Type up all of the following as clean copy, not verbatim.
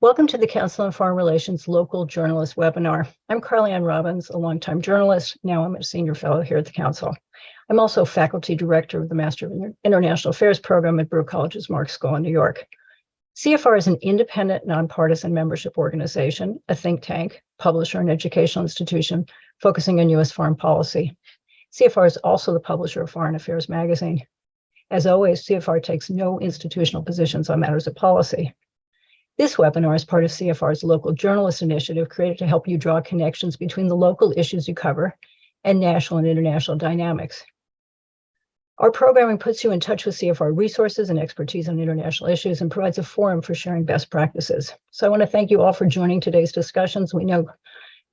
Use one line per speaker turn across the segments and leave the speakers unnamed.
Welcome to the Council on Foreign Relations Local Journalist Webinar. I'm Carla Anne Robbins, a longtime journalist. Now I'm a senior fellow here at the Council. I'm also faculty director of the Master of International Affairs program at Brewer College's Marx School in New York. CFR is an independent, nonpartisan membership organization, a think tank, publisher, and educational institution focusing on U.S. foreign policy. CFR is also the publisher of Foreign Affairs magazine. As always, CFR takes no institutional positions on matters of policy. This webinar is part of CFR's Local Journalist Initiative, created to help you draw connections between the local issues you cover and national and international dynamics. Our programming puts you in touch with CFR resources and expertise on international issues and provides a forum for sharing best practices. So I want to thank you all for joining today's discussions. We know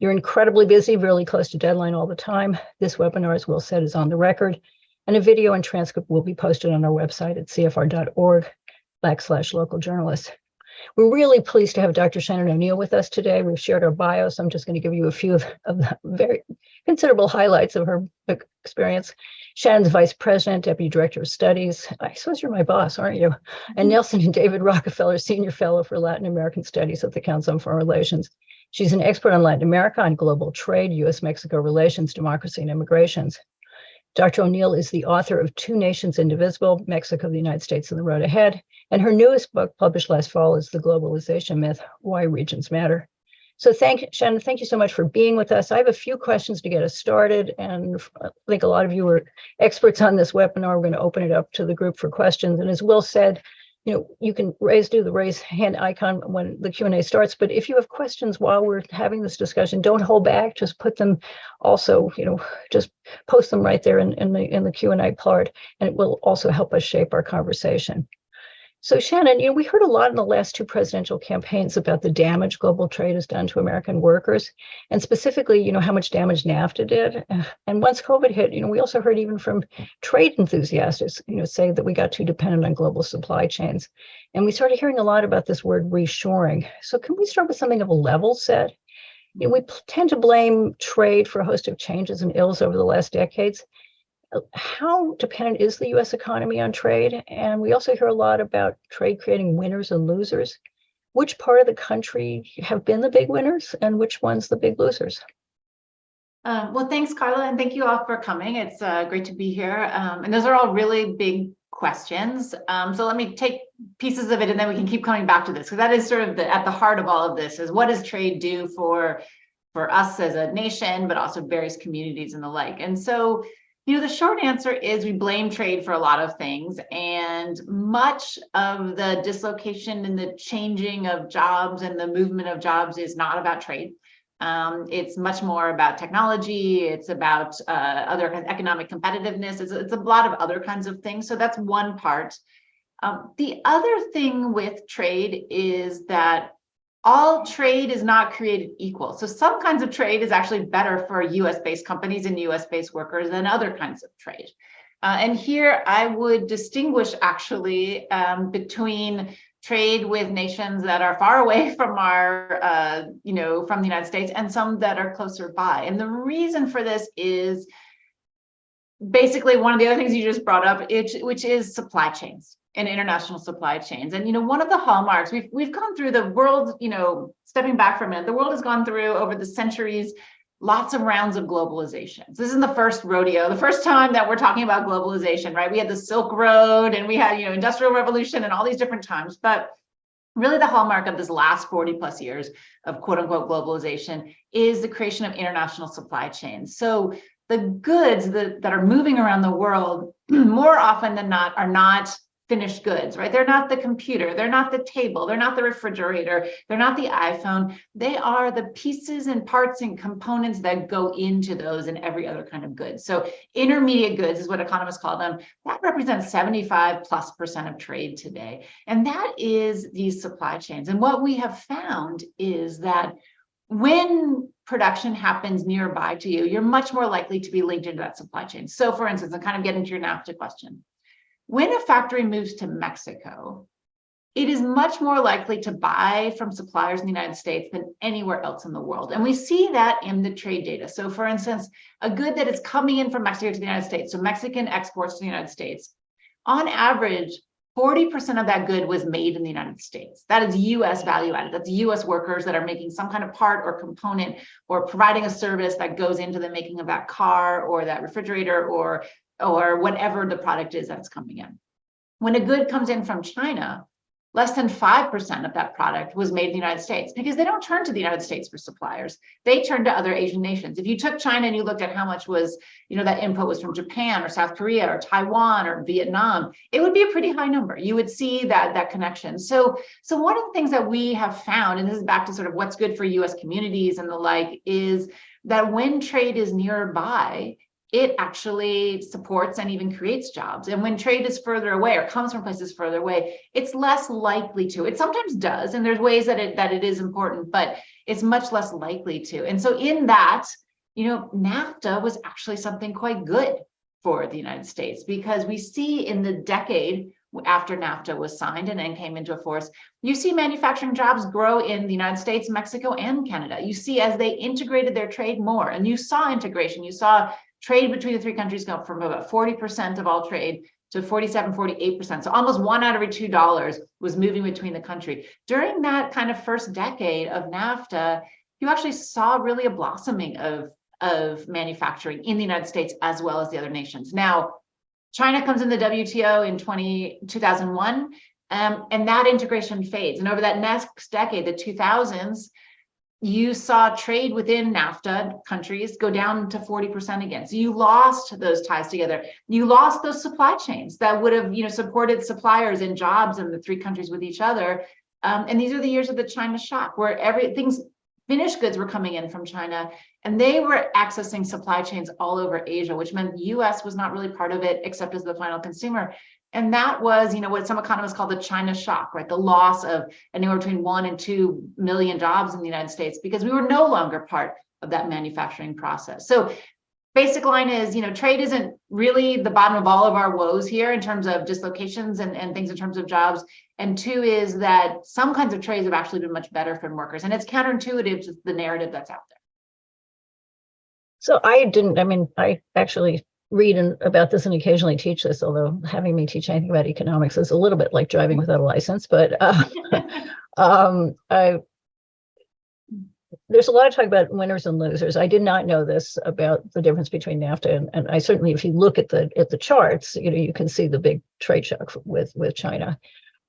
you're incredibly busy, really close to deadline all the time. This webinar, as Will said, is on the record, and a video and transcript will be posted on our website at cfr.org/localjournalists. We're really pleased to have Dr. Shannon O'Neill with us today. We've shared our bios. I'm just going to give you a few of the very considerable highlights of her experience. Shannon's Vice President, Deputy Director of Studies. I suppose you're my boss, aren't you? And Nelson and David Rockefeller, Senior Fellow for Latin American Studies at the Council on Foreign Relations. She's an expert on Latin America, on global trade, U.S.-Mexico relations, democracy, and immigrations. Dr. O'Neill is the author of Two Nations Indivisible, Mexico, the United States, and the Road Ahead. And her newest book, published last fall, is The Globalization Myth, Why Regions Matter. So Shannon, thank you so much for being with us. I have a few questions to get us started, and I think a lot of you are experts on this webinar. We're going to open it up to the group for questions. And as Will said, you can do the raise hand icon when the Q&A starts, but if you have questions while we're having this discussion, don't hold back, just put them also, just post them right there in the Q&A part, and it will also help us shape our conversation. So Shannon, we heard a lot in the last two presidential campaigns about the damage global trade has done to American workers, and specifically, how much damage NAFTA did. And once COVID hit, we also heard even from trade enthusiasts, say that we got too dependent on global supply chains. And we started hearing a lot about this word reshoring. So can we start with something of a level set? We tend to blame trade for a host of changes and ills over the last decades. How dependent is the U.S. economy on trade? And we also hear a lot about trade creating winners and losers. Which part of the country have been the big winners and which ones the big losers?
Well, thanks, Carla, and thank you all for coming. It's great to be here. And those are all really big questions. So let me take pieces of it and then we can keep coming back to this, because that is sort of at the heart of all of this, is what does trade do for us as a nation, but also various communities and the like. And so the short answer is we blame trade for a lot of things, and much of the dislocation and the changing of jobs and the movement of jobs is not about trade. It's much more about technology. It's about other kinds of economic competitiveness. It's a lot of other kinds of things. So that's one part. The other thing with trade is that all trade is not created equal. So some kinds of trade is actually better for US-based companies and US-based workers than other kinds of trade. And here I would distinguish actually between trade with nations that are far away from our, from the United States, and some that are closer by. And the reason for this is basically one of the other things you just brought up, which is supply chains and international supply chains. And one of the hallmarks, we've gone through the world, stepping back for a minute, the world has gone through over the centuries lots of rounds of globalization. So this isn't the first rodeo, the first time that we're talking about globalization, right? We had the Silk Road and we had, Industrial Revolution and all these different times, but really the hallmark of this last 40 plus years of quote unquote globalization is the creation of international supply chains. So the goods that are moving around the world more often than not are not finished goods, right? They're not the computer, they're not the table, they're not the refrigerator, they're not the iPhone. They are the pieces and parts and components that go into those and every other kind of good. So intermediate goods is what economists call them. That represents 75+% of trade today. And that is these supply chains. And what we have found is that when production happens nearby to you, you're much more likely to be linked into that supply chain. So for instance, I'm kind of getting to your NAFTA question. When a factory moves to Mexico, it is much more likely to buy from suppliers in the United States than anywhere else in the world. And we see that in the trade data. So for instance, a good that is coming in from Mexico to the United States, so Mexican exports to the United States, on average, 40% of that good was made in the United States. That is US value added. That's US workers that are making some kind of part or component or providing a service that goes into the making of that car or that refrigerator or whatever the product is that's coming in. When a good comes in from China, less than 5% of that product was made in the United States, because they don't turn to the United States for suppliers. They turn to other Asian nations. If you took China and you looked at how much was, that input was from Japan or South Korea or Taiwan or Vietnam, it would be a pretty high number. You would see that connection. So one of the things that we have found, and this is back to sort of what's good for US communities and the like, is that when trade is nearby, it actually supports and even creates jobs. And when trade is further away or comes from places further away, it's less likely to. It sometimes does, and there's ways that it is important, but it's much less likely to. And so in that, NAFTA was actually something quite good for the United States, because we see in the decade after NAFTA was signed and then came into force, you see manufacturing jobs grow in the United States, Mexico, and Canada. You see as they integrated their trade more, and you saw integration, you saw trade between the three countries go from about 40% of all trade to 47, 48%. So almost $1 out of every $2 was moving between the country. During that kind of first decade of NAFTA, you actually saw really a blossoming of manufacturing in the United States as well as the other nations. Now, China comes in the WTO in 2001, and that integration fades. And over that next decade, the 2000s, you saw trade within NAFTA countries go down to 40% again. So you lost those ties together. You lost those supply chains that would have, supported suppliers and jobs in the three countries with each other. And these are the years of the China shock, where finished goods were coming in from China, and they were accessing supply chains all over Asia, which meant the US was not really part of it except as the final consumer. And that was, what some economists call the China shock, right? The loss of anywhere between 1 and 2 million jobs in the United States, because we were no longer part of that manufacturing process. So basic line is, trade isn't really the bottom of all of our woes here in terms of dislocations and things in terms of jobs. And two is that some kinds of trades have actually been much better for workers. And it's counterintuitive to the narrative that's out there.
So I actually read about this and occasionally teach this, although having me teach anything about economics is a little bit like driving without a license. But there's a lot of talk about winners and losers. I did not know this about the difference between NAFTA and I certainly, if you look at the charts, you can see the big trade shock with China.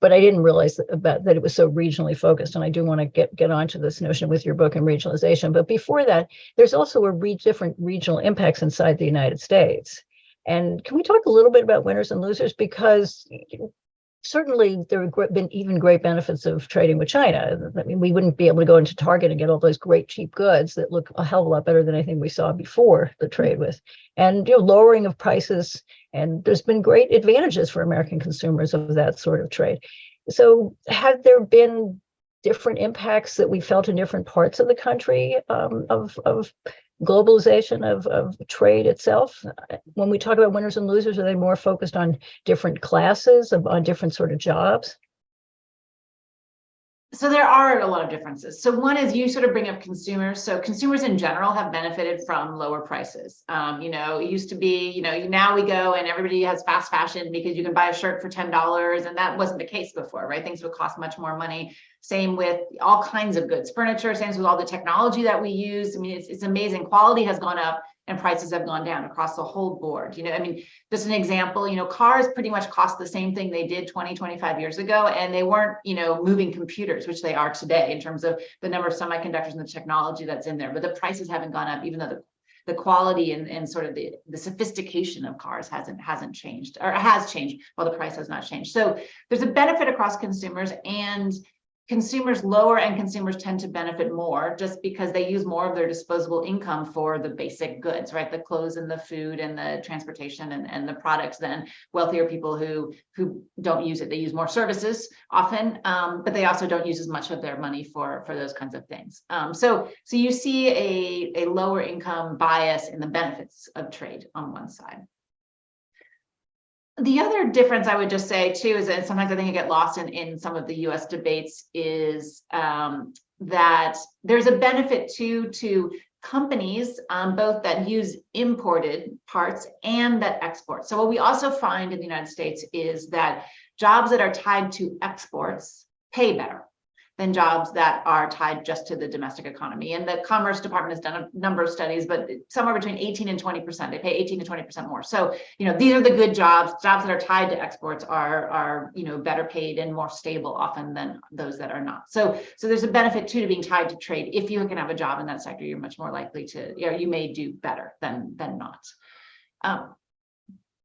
But I didn't realize that it was so regionally focused. And I do want to get onto this notion with your book and regionalization. But before that, there's also different regional impacts inside the United States. And can we talk a little bit about winners and losers? Because certainly there have been even great benefits of trading with China. I mean, we wouldn't be able to go into Target and get all those great cheap goods that look a hell of a lot better than anything we saw before the trade with. And lowering of prices. And there's been great advantages for American consumers of that sort of trade. So have there been different impacts that we felt in different parts of the country of globalization, of trade itself? When we talk about winners and losers, are they more focused on different classes, on different sort of jobs?
So there are a lot of differences. So one is you sort of bring up consumers. So consumers in general have benefited from lower prices. It used to be, now we go and everybody has fast fashion because you can buy a shirt for $10, and that wasn't the case before, right? Things would cost much more money. Same with all kinds of goods, furniture, same with all the technology that we use. I mean, it's amazing. Quality has gone up and prices have gone down across the whole board. Just an example, cars pretty much cost the same thing they did 20, 25 years ago, and they weren't, moving computers, which they are today in terms of the number of semiconductors and the technology that's in there. But the prices haven't gone up, even though the quality and sort of the sophistication of cars hasn't changed, or has changed while the price has not changed. So there's a benefit across consumers, and consumers, lower end consumers tend to benefit more just because they use more of their disposable income for the basic goods, right? The clothes and the food and the transportation and the products than wealthier people who don't use it. They use more services often, but they also don't use as much of their money for those kinds of things. So you see a lower income bias in the benefits of trade on one side. The other difference I would just say too is that sometimes I think I get lost in some of the US debates is that there's a benefit too to companies, both that use imported parts and that export. So what we also find in the United States is that jobs that are tied to exports pay better than jobs that are tied just to the domestic economy. And the Commerce Department has done a number of studies, but somewhere between 18 and 20%, they pay 18 to 20% more. So, these are the good jobs. Jobs that are tied to exports are better paid and more stable often than those that are not. So there's a benefit too to being tied to trade. If you can have a job in that sector, you're much more likely to, you may do better than not.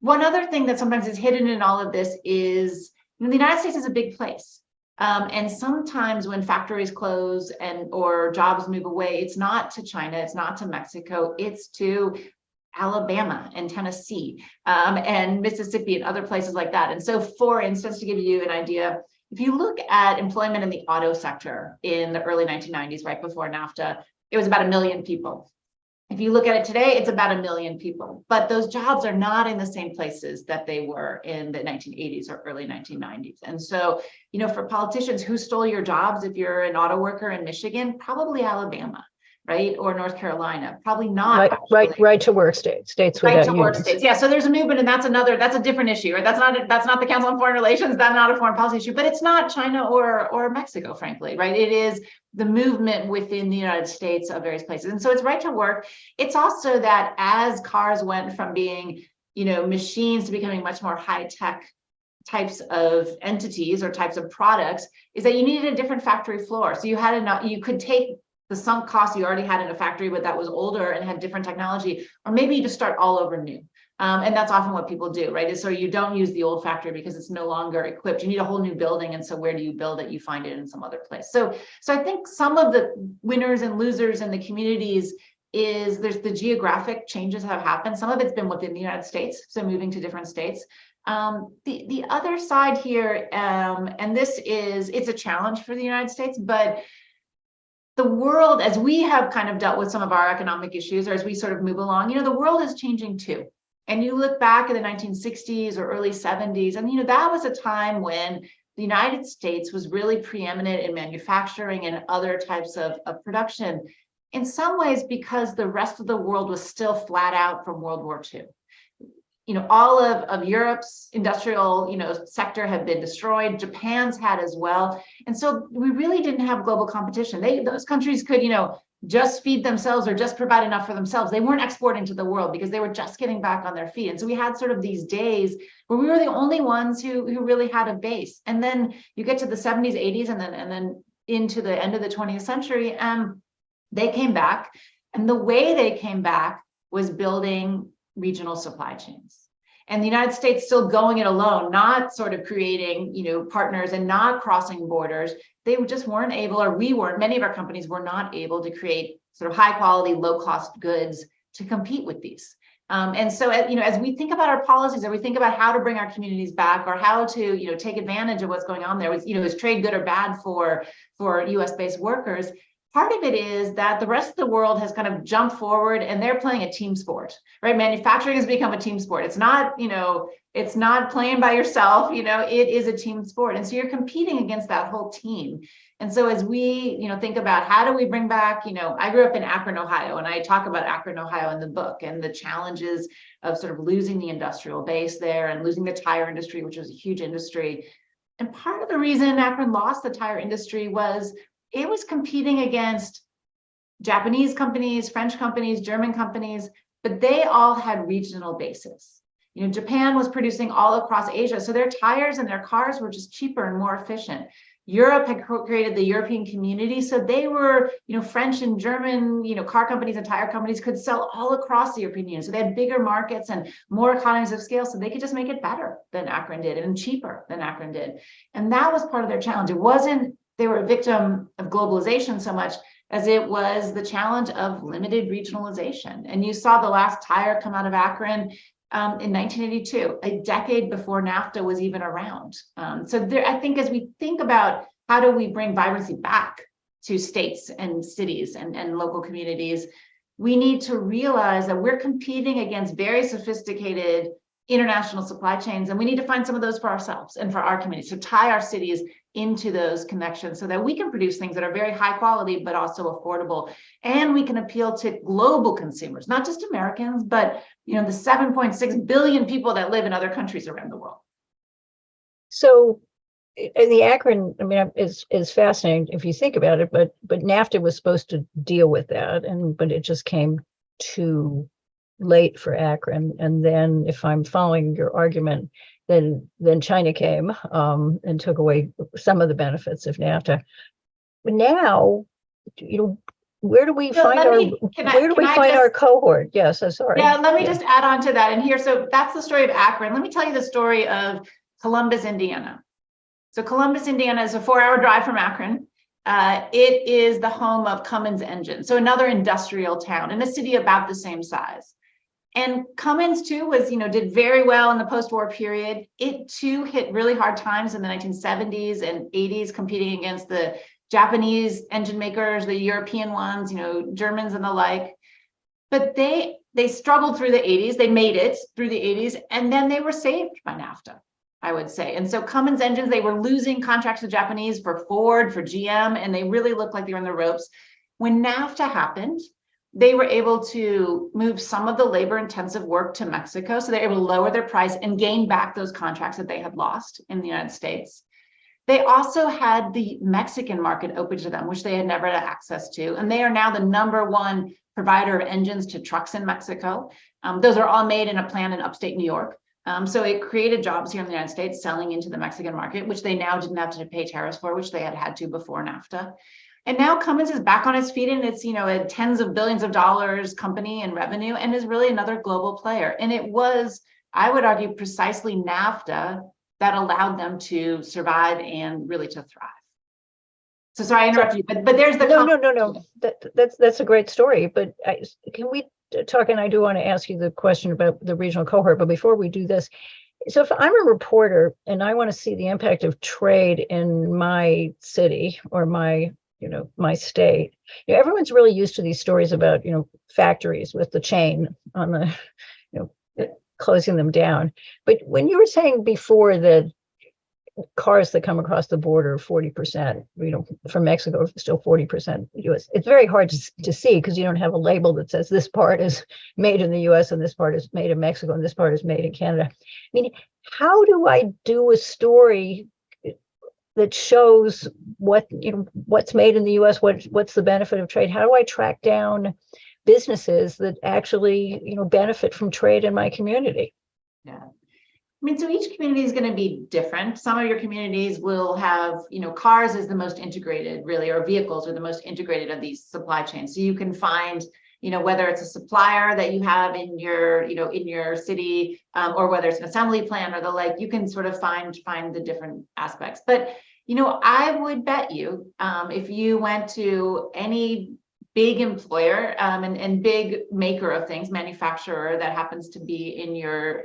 One other thing that sometimes is hidden in all of this is, the United States is a big place. And sometimes when factories close or jobs move away, it's not to China, it's not to Mexico, it's to Alabama and Tennessee and Mississippi and other places like that. And so, for instance, to give you an idea, if you look at employment in the auto sector in the early 1990s, right before NAFTA, it was about 1 million people. If you look at it today, it's about 1 million people, but those jobs are not in the same places that they were in the 1980s or early 1990s. And so, for politicians, who stole your jobs if you're an auto worker in Michigan? Probably Alabama, right? Or North Carolina, probably not.
Right to work states
Right to work states. Yeah, so there's a movement, and that's a different issue, right? That's not the Council on Foreign Relations, that's not a foreign policy issue, but it's not China or Mexico, frankly, right? It is the movement within the United States of various places. And so it's right to work. It's also that as cars went from being, machines to becoming much more high-tech types of entities or types of products, is that you needed a different factory floor. So you could take the sunk cost you already had in a factory, but that was older and had different technology, or maybe you just start all over new. And that's often what people do, right? Is so you don't use the old factory because it's no longer equipped. You need a whole new building. And so where do you build it? You find it in some other place. So I think some of the winners and losers in the communities is there's the geographic changes have happened. Some of it's been within the United States, so moving to different states. The other side here, and it's a challenge for the United States, but the world, as we have kind of dealt with some of our economic issues, or as we sort of move along, the world is changing too. And you look back at the 1960s or early 70s, and that was a time when the United States was really preeminent in manufacturing and other types of production, in some ways because the rest of the world was still flat out from World War II. All of Europe's industrial, sector had been destroyed. Japan's had as well. And so we really didn't have global competition. Those countries could, just feed themselves or just provide enough for themselves. They weren't exporting to the world because they were just getting back on their feet. And so we had sort of these days where we were the only ones who really had a base. And then you get to the 70s, 80s, and then into the end of the 20th century, and they came back. And the way they came back was building regional supply chains. And the United States still going it alone, not sort of creating, partners and not crossing borders. They just weren't able, or we weren't, many of our companies were not able to create sort of high quality, low cost goods to compete with these. And so, as we think about our policies, or we think about how to bring our communities back, or how to, take advantage of what's going on there, is trade good or bad for US based workers? Part of it is that the rest of the world has kind of jumped forward and they're playing a team sport, right? Manufacturing has become a team sport. It's not, it's not playing by yourself, it is a team sport. And so you're competing against that whole team. And so as we, think about how do we bring back, I grew up in Akron, Ohio, and I talk about Akron, Ohio in the book and the challenges of sort of losing the industrial base there and losing the tire industry, which was a huge industry. And part of the reason Akron lost the tire industry was it was competing against Japanese companies, French companies, German companies, but they all had regional bases. Japan was producing all across Asia, so their tires and their cars were just cheaper and more efficient. Europe had created the European community, so they were, French and German, car companies and tire companies could sell all across the European Union. So they had bigger markets and more economies of scale, so they could just make it better than Akron did and cheaper than Akron did. And that was part of their challenge. It wasn't they were a victim of globalization so much as it was the challenge of limited regionalization. And you saw the last tire come out of Akron in 1982, a decade before NAFTA was even around. So there, I think as we think about how do we bring vibrancy back to states and cities and local communities, we need to realize that we're competing against very sophisticated international supply chains, and we need to find some of those for ourselves and for our communities. So tie our cities into those connections so that we can produce things that are very high quality, but also affordable. And we can appeal to global consumers, not just Americans, but the 7.6 billion people that live in other countries around the world.
So and the Akron, I mean, is fascinating if you think about it, but NAFTA was supposed to deal with that, but it just came too late for Akron. And then, if I'm following your argument, then China came and took away some of the benefits of NAFTA. But now, where do we find our cohort? Yes, I'm sorry.
Yeah, let me just add on to that. And here, so that's the story of Akron. Let me tell you the story of Columbus, Indiana. So Columbus, Indiana is a 4-hour drive from Akron. It is the home of Cummins engine, so another industrial town in a city about the same size. And Cummins too was, did very well in the post-war period. It too hit really hard times in the 1970s and 80s, competing against the Japanese engine makers, the European ones, Germans and the like. But they struggled through the 80s. They made it through the 80s, and then they were saved by NAFTA, I would say. And so Cummins engines, they were losing contracts to Japanese for Ford, for GM, and they really looked like they were in the ropes. When NAFTA happened, they were able to move some of the labor-intensive work to Mexico. So they're able to lower their price and gain back those contracts that they had lost in the United States. They also had the Mexican market open to them, which they had never had access to. And they are now the #1 provider of engines to trucks in Mexico. Those are all made in a plant in upstate New York. So it created jobs here in the United States selling into the Mexican market, which they now didn't have to pay tariffs for, which they had to before NAFTA. And now Cummins is back on its feet, and it's, a tens of billions of dollars company in revenue, and is really another global player. And it was, I would argue, precisely NAFTA that allowed them to survive and really to thrive. So sorry I interrupted you, but there's the
no. That's a great story. But can we talk? And I do want to ask you the question about the regional cohort. But before we do this, so if I'm a reporter and I want to see the impact of trade in my city or my state, everyone's really used to these stories about factories with the chain on the closing them down. But when you were saying before that cars that come across the border 40%, from Mexico, still 40% US, it's very hard to see because you don't have a label that says this part is made in the US and this part is made in Mexico and this part is made in Canada. I mean, how do I do a story that shows what's made in the US, what's the benefit of trade? How do I track down businesses that actually benefit from trade in my community?
Yeah. I mean, so each community is going to be different. Some of your communities will have, cars is the most integrated, really, or vehicles are the most integrated of these supply chains. So you can find, whether it's a supplier that you have in your, in your city, or whether it's an assembly plant or the like, you can sort of find the different aspects. But, I would bet you, if you went to any big employer and big maker of things, manufacturer that happens to be in your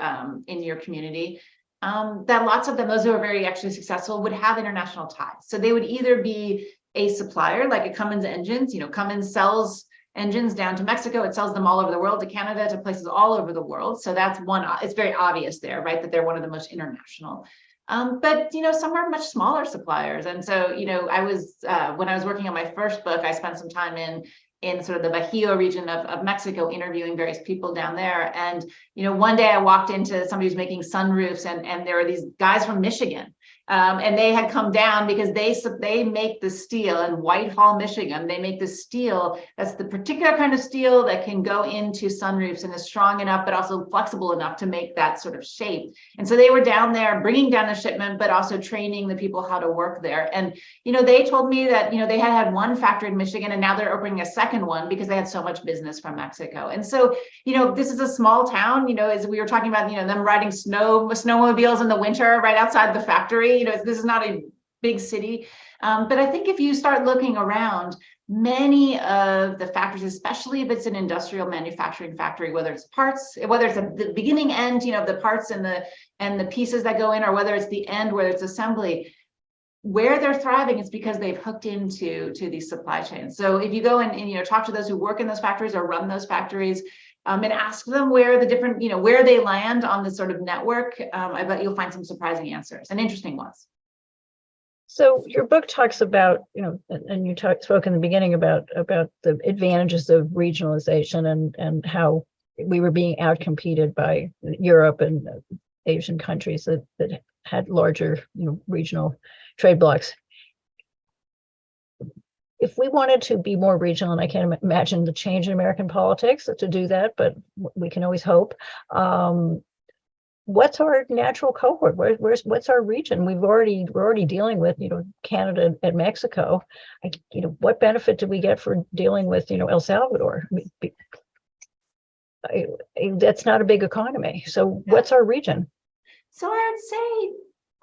community, that lots of them, those who are very actually successful, would have international ties. So they would either be a supplier like a Cummins engines. Cummins sells engines down to Mexico. It sells them all over the world, to Canada, to places all over the world. So that's one. It's very obvious there, right, that they're one of the most international. But some are much smaller suppliers, and so I was when I was working on my first book, I spent some time in sort of the Bajío region of Mexico, interviewing various people down there. And one day I walked into somebody who's making sunroofs, and there were these guys from Michigan. And they had come down because they make the steel in Whitehall, Michigan. They make the steel that's the particular kind of steel that can go into sunroofs and is strong enough, but also flexible enough to make that sort of shape. And so they were down there bringing down the shipment, but also training the people how to work there. And they told me that they had one factory in Michigan, and now they're opening a second one because they had so much business from Mexico. And so this is a small town. As we were talking about, them riding snowmobiles in the winter right outside the factory. This is not a big city. But I think if you start looking around, many of the factories, especially if it's an industrial manufacturing factory, whether it's parts, whether it's at the beginning end, the parts and the pieces that go in, or whether it's the end, whether it's assembly, where they're thriving is because they've hooked into these supply chains. So if you go and talk to those who work in those factories or run those factories, and ask them where the different, where they land on this sort of network, I bet you'll find some surprising answers and interesting ones.
So your book talks about, and you spoke in the beginning about the advantages of regionalization and how we were being outcompeted by Europe and Asian countries that had larger, regional trade blocs. If we wanted to be more regional, and I can't imagine the change in American politics to do that, but we can always hope. What's our natural cohort? What's our region? We're already dealing with, Canada and Mexico. What benefit do we get for dealing with, El Salvador? That's not a big economy. So what's our region?
So I would say,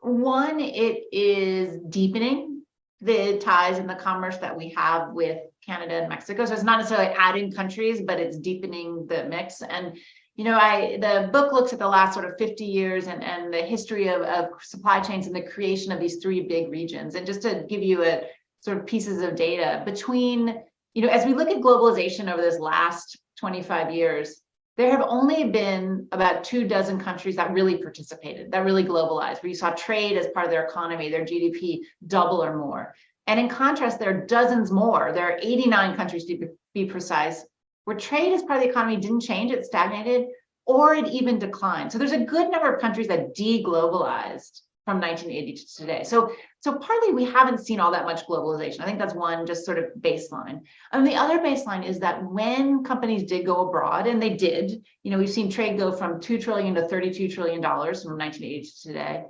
one, it is deepening the ties and the commerce that we have with Canada and Mexico. So it's not necessarily adding countries, but it's deepening the mix. And the book looks at the last sort of 50 years and the history of supply chains and the creation of these three big regions. And just to give you a sort of pieces of data between, as we look at globalization over this last 25 years, there have only been about 24 countries that really participated, that really globalized, where you saw trade as part of their economy, their GDP double or more. And in contrast, there are dozens more. There are 89 countries to be precise, where trade as part of the economy didn't change, it stagnated, or it even declined. So there's a good number of countries that de-globalized from 1980 to today. So partly we haven't seen all that much globalization. I think that's one just sort of baseline. And the other baseline is that when companies did go abroad, and they did, we've seen trade go from $2 trillion to $32 trillion from 1980 to today.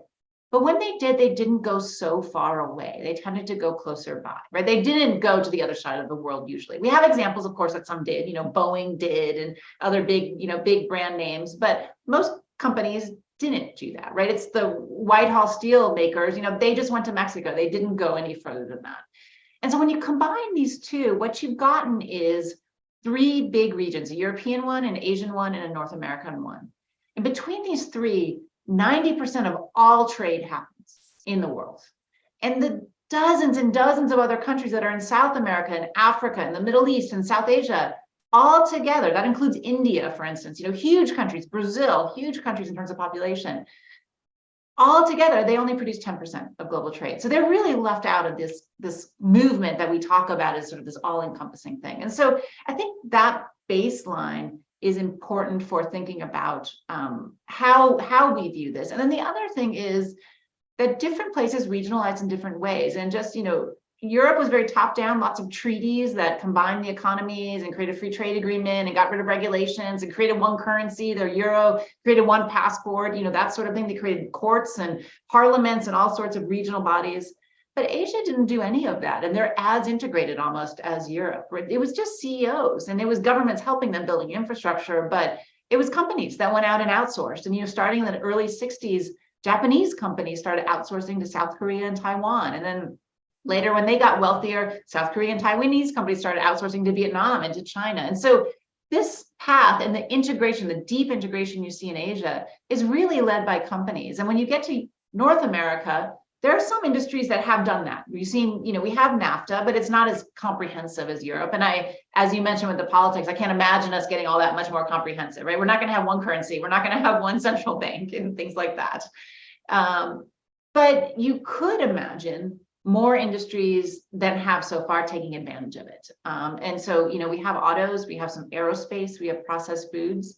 But when they did, they didn't go so far away. They tended to go closer by, right? They didn't go to the other side of the world usually. We have examples, of course, that some did, Boeing did, and other big, big brand names, but most companies didn't do that, right? It's the Whitehall steel makers, they just went to Mexico. They didn't go any further than that. And so when you combine these two, what you've gotten is three big regions, a European one, an Asian one, and a North American one. And between these three, 90% of all trade happens in the world. And the dozens and dozens of other countries that are in South America and Africa and the Middle East and South Asia, all together, that includes India, for instance, huge countries, Brazil, huge countries in terms of population. All together, they only produce 10% of global trade. So they're really left out of this movement that we talk about as sort of this all-encompassing thing. And so I think that baseline is important for thinking about how we view this. And then the other thing is that different places regionalize in different ways. And just, Europe was very top-down, lots of treaties that combined the economies and created a free trade agreement and got rid of regulations and created one currency, their euro, created one passport, that sort of thing. They created courts and parliaments and all sorts of regional bodies. But Asia didn't do any of that. And they're as integrated almost as Europe. It was just CEOs and it was governments helping them building infrastructure, but it was companies that went out and outsourced. And, starting in the early 60s, Japanese companies started outsourcing to South Korea and Taiwan. And then later, when they got wealthier, South Korean and Taiwanese companies started outsourcing to Vietnam and to China. And so this path and the integration, the deep integration you see in Asia is really led by companies. And when you get to North America, there are some industries that have done that. We've seen, we have NAFTA, but it's not as comprehensive as Europe. And as you mentioned with the politics, I can't imagine us getting all that much more comprehensive, right? We're not going to have one currency. We're not going to have one central bank and things like that. But you could imagine more industries than have so far taking advantage of it. And so, we have autos, we have some aerospace, we have processed foods,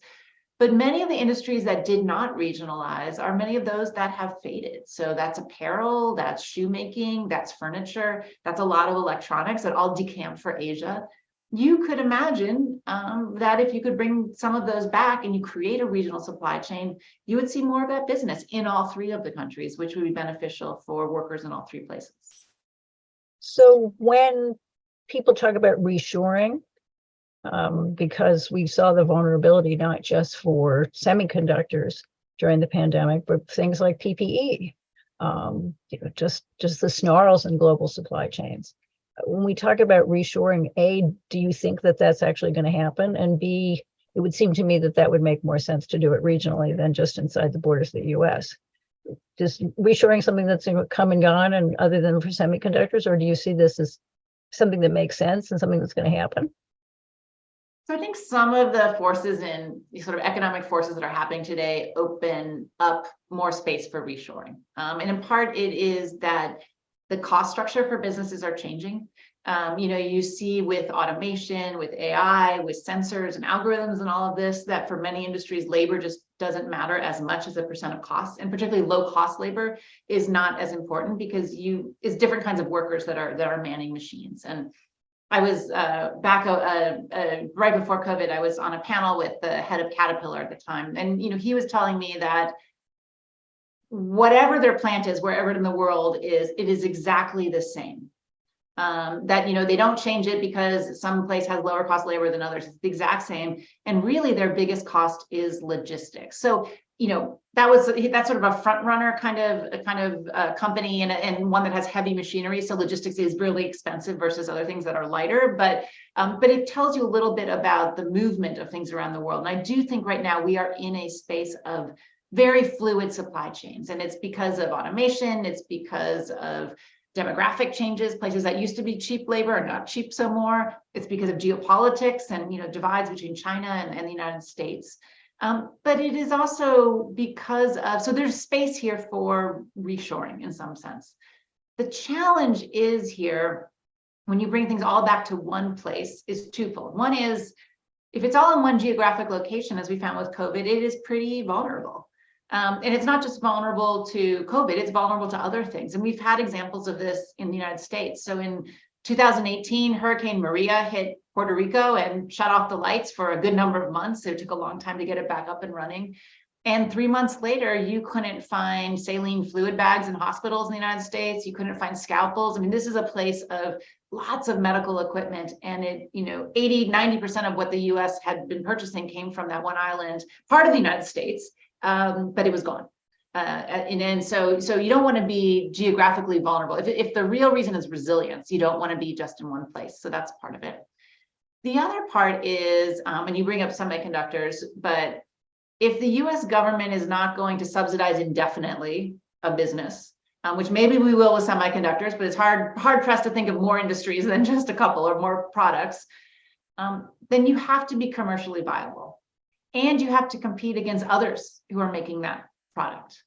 but many of the industries that did not regionalize are many of those that have faded. So that's apparel, that's shoemaking, that's furniture, that's a lot of electronics that all decamped for Asia. You could imagine that if you could bring some of those back and you create a regional supply chain, you would see more of that business in all three of the countries, which would be beneficial for workers in all three places.
So when people talk about reshoring, because we saw the vulnerability not just for semiconductors during the pandemic, but things like PPE, just the snarls in global supply chains. When we talk about reshoring, A, do you think that that's actually going to happen? And B, it would seem to me that would make more sense to do it regionally than just inside the borders of the U.S. Is reshoring something that's come and gone, and other than for semiconductors, or do you see this as something that makes sense and something that's going to happen?
So I think some of the forces in these sort of economic forces that are happening today open up more space for reshoring. And in part, it is that the cost structure for businesses are changing. You see with automation, with AI, with sensors and algorithms and all of this, that for many industries, labor just doesn't matter as much as a percent of cost, and particularly low cost labor is not as important because it's different kinds of workers that are manning machines. And I was back right before COVID, I was on a panel with the head of Caterpillar at the time, and he was telling me that whatever their plant is, wherever in the world it is exactly the same. That they don't change it because some place has lower cost labor than others. It's the exact same, and really their biggest cost is logistics. So that's sort of a front runner kind of company, and one that has heavy machinery. So logistics is really expensive versus other things that are lighter. But it tells you a little bit about the movement of things around the world. And I do think right now we are in a space of very fluid supply chains, and it's because of automation. It's because of demographic changes. Places that used to be cheap labor are not cheap so more. It's because of geopolitics and divides between China and the United States. But it is also because of, so there's space here for reshoring in some sense. The challenge is here, when you bring things all back to one place, is twofold. One is, if it's all in one geographic location, as we found with COVID, it is pretty vulnerable. And it's not just vulnerable to COVID, it's vulnerable to other things. And we've had examples of this in the United States. So in 2018, Hurricane Maria hit Puerto Rico and shut off the lights for a good number of months. So it took a long time to get it back up and running. And 3 months later, you couldn't find saline fluid bags in hospitals in the United States. You couldn't find scalpels. I mean, this is a place of lots of medical equipment. And 80, 90% of what the US had been purchasing came from that one island, part of the United States. But it was gone. And so you don't want to be geographically vulnerable. If the real reason is resilience, you don't want to be just in one place. So that's part of it. The other part is, and you bring up semiconductors, but if the US government is not going to subsidize indefinitely a business, which maybe we will with semiconductors, but it's hard pressed to think of more industries than just a couple or more products, then you have to be commercially viable. And you have to compete against others who are making that product.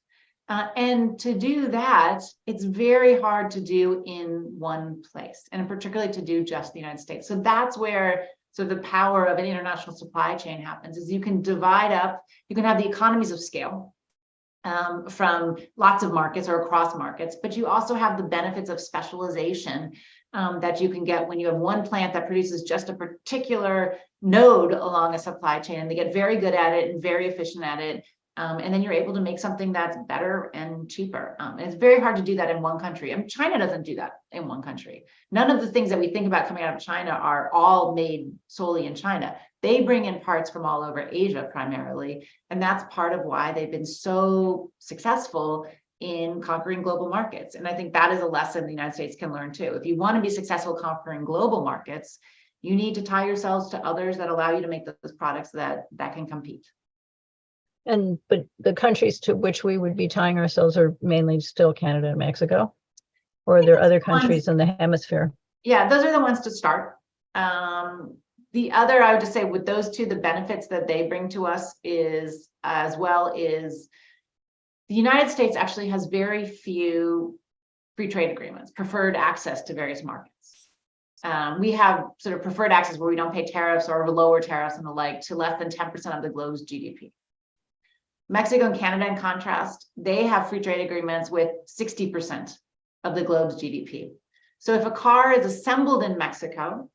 And to do that, it's very hard to do in one place, and particularly to do just the United States. So that's where the power of an international supply chain happens, is you can divide up, you can have the economies of scale from lots of markets or across markets, but you also have the benefits of specialization that you can get when you have one plant that produces just a particular node along a supply chain, and they get very good at it and very efficient at it. And then you're able to make something that's better and cheaper. And it's very hard to do that in one country. I mean, China doesn't do that in one country. None of the things that we think about coming out of China are all made solely in China. They bring in parts from all over Asia primarily. And that's part of why they've been so successful in conquering global markets. And I think that is a lesson the United States can learn too. If you want to be successful conquering global markets, you need to tie yourselves to others that allow you to make those products that can compete.
But the countries to which we would be tying ourselves are mainly still Canada and Mexico, or are there other countries in the hemisphere?
Yeah, those are the ones to start. The other, I would just say with those two, the benefits that they bring to us is the United States actually has very few free trade agreements, preferred access to various markets. We have sort of preferred access where we don't pay tariffs or lower tariffs and the like to less than 10% of the globe's GDP. Mexico and Canada, in contrast, they have free trade agreements with 60% of the globe's GDP. So if a car is assembled in Mexico,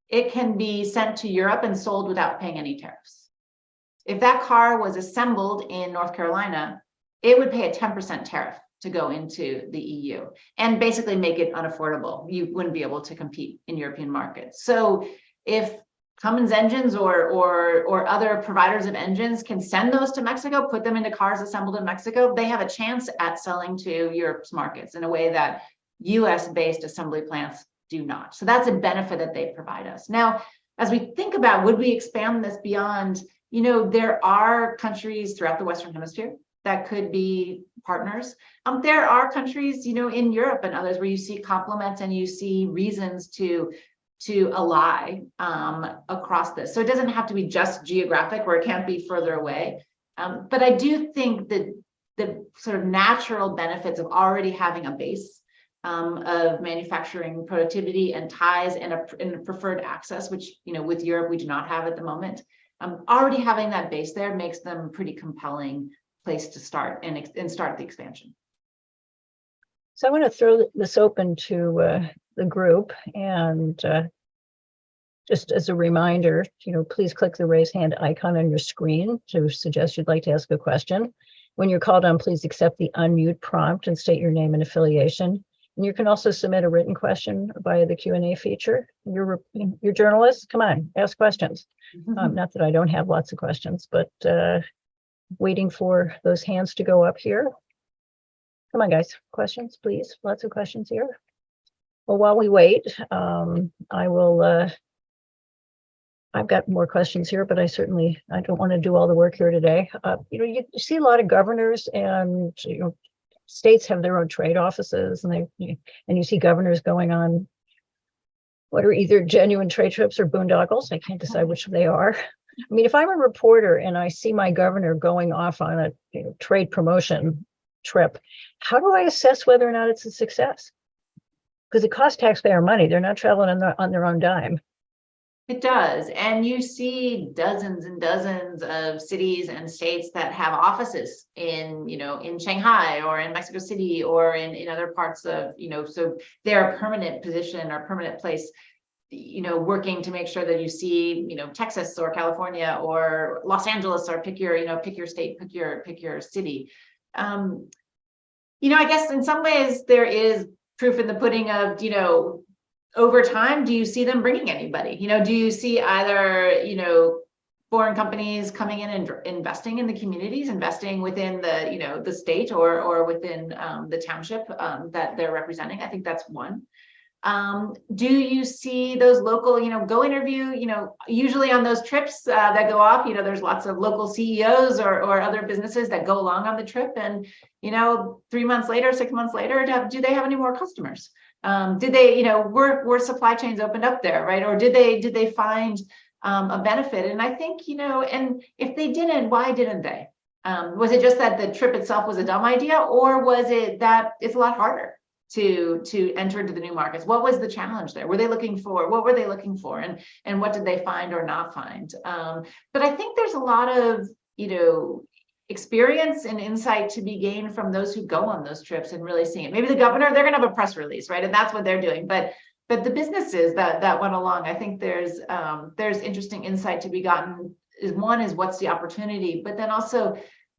it can be sent to Europe and sold without paying any tariffs. If that car was assembled in North Carolina, it would pay a 10% tariff to go into the EU and basically make it unaffordable. You wouldn't be able to compete in European markets. So if Cummins engines or other providers of engines can send those to Mexico, put them into cars assembled in Mexico, they have a chance at selling to Europe's markets in a way that US-based assembly plants do not. So that's a benefit that they provide us. Now, as we think about, would we expand this beyond, there are countries throughout the Western Hemisphere that could be partners. There are countries, in Europe and others where you see complements and you see reasons to ally across this. So it doesn't have to be just geographic where it can't be further away. But I do think that the sort of natural benefits of already having a base of manufacturing productivity and ties and a preferred access, which, with Europe, we do not have at the moment. Already having that base there makes them a pretty compelling place to start and start the expansion.
So I want to throw this open to the group, and just as a reminder, please click the raise hand icon on your screen to suggest you'd like to ask a question. When you're called on, please accept the unmute prompt and state your name and affiliation. And you can also submit a written question via the Q&A feature. You're journalists, come on, ask questions. Not that I don't have lots of questions, but waiting for those hands to go up here. Come on, guys, questions, please. Lots of questions here. Well, while we wait, I've got more questions here, but I don't want to do all the work here today. You see a lot of governors, and states have their own trade offices, and you see governors going on what are either genuine trade trips or boondoggles. I can't decide which they are. I mean, if I'm a reporter and I see my governor going off on a trade promotion trip, how do I assess whether or not it's a success? Because it costs taxpayer money. They're not traveling on their own dime.
It does. And you see dozens and dozens of cities and states that have offices in Shanghai or in Mexico City or in other parts of, so they're a permanent position or permanent place, working to make sure that you see, Texas or California or Los Angeles, or pick your state, pick your city. I guess in some ways there is proof in the pudding of, over time, do you see them bringing anybody? Do you see either, foreign companies coming in and investing in the communities, investing within the, the state or within the township that they're representing? I think that's one. Do you see those local, go interview, usually on those trips that go off, there's lots of local CEOs or other businesses that go along on the trip. And, 3 months later, 6 months later, do they have any more customers? Did they, were supply chains opened up there, right? Or did they find a benefit? And I think, and if they didn't, why didn't they? Was it just that the trip itself was a dumb idea, or was it that it's a lot harder to enter into the new markets? What was the challenge there? What were they looking for? And what did they find or not find? But I think there's a lot of, experience and insight to be gained from those who go on those trips and really seeing it. Maybe the governor, they're going to have a press release, right? And that's what they're doing. But the businesses that went along, I think there's interesting insight to be gotten. One is what's the opportunity, but then also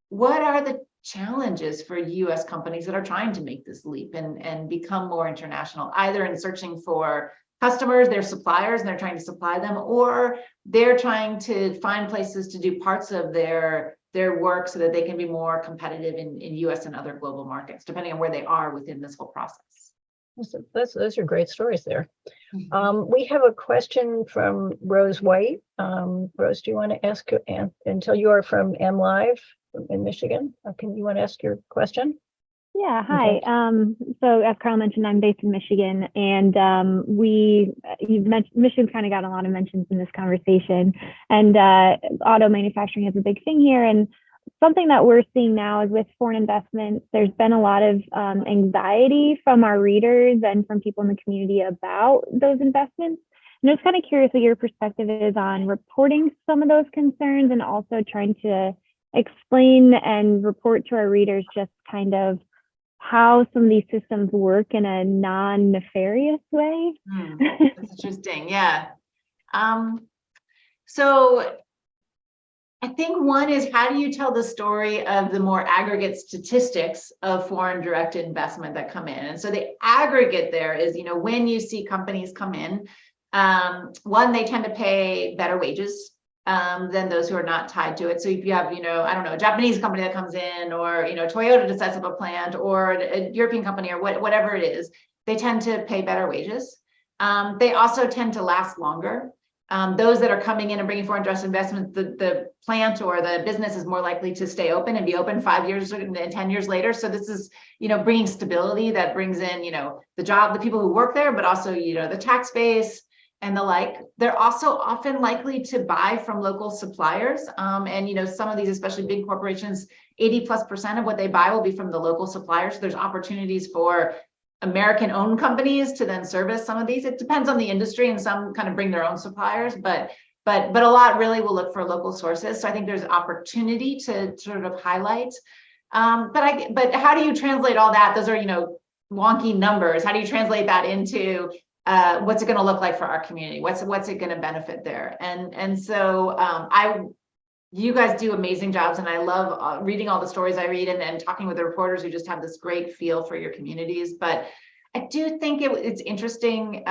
what are the challenges for U.S. companies that are trying to make this leap and become more international, either in searching for customers, their suppliers, and they're trying to supply them, or they're trying to find places to do parts of their work so that they can be more competitive in U.S. and other global markets, depending on where they are within this whole process.
Those are great stories there. We have a question from Rose White. Rose, do you want to ask, until you are from MLive in Michigan, you want to ask your question?
Yeah, hi. Okay. So as Carl mentioned, I'm based in Michigan, and you've mentioned Michigan's kind of got a lot of mentions in this conversation, and auto manufacturing is a big thing here. And something that we're seeing now is with foreign investments, there's been a lot of anxiety from our readers and from people in the community about those investments. And I was kind of curious what your perspective is on reporting some of those concerns and also trying to explain and report to our readers just kind of how some of these systems work in a non-nefarious way.
That's interesting. Yeah. So I think one is, how do you tell the story of the more aggregate statistics of foreign direct investment that come in? And so the aggregate there is, when you see companies come in, one, they tend to pay better wages than those who are not tied to it. So if you have, I don't know, a Japanese company that comes in, or, Toyota to set up a plant, or a European company, or whatever it is, they tend to pay better wages. They also tend to last longer. Those that are coming in and bringing foreign direct investment, the plant or the business is more likely to stay open and be open 5 years and 10 years later. So this is, bringing stability that brings in, the people who work there, but also, the tax base and the like. They're also often likely to buy from local suppliers. And, some of these, especially big corporations, 80+% of what they buy will be from the local suppliers. So there's opportunities for American-owned companies to then service some of these. It depends on the industry, and some kind of bring their own suppliers, but a lot really will look for local sources. So I think there's opportunity to sort of highlight. But how do you translate all that? Those are, you know, wonky numbers. How do you translate that into what's it going to look like for our community? What's it going to benefit there? And so you guys do amazing jobs, and I love reading all the stories I read and talking with the reporters who just have this great feel for your communities. But I do think it's interesting,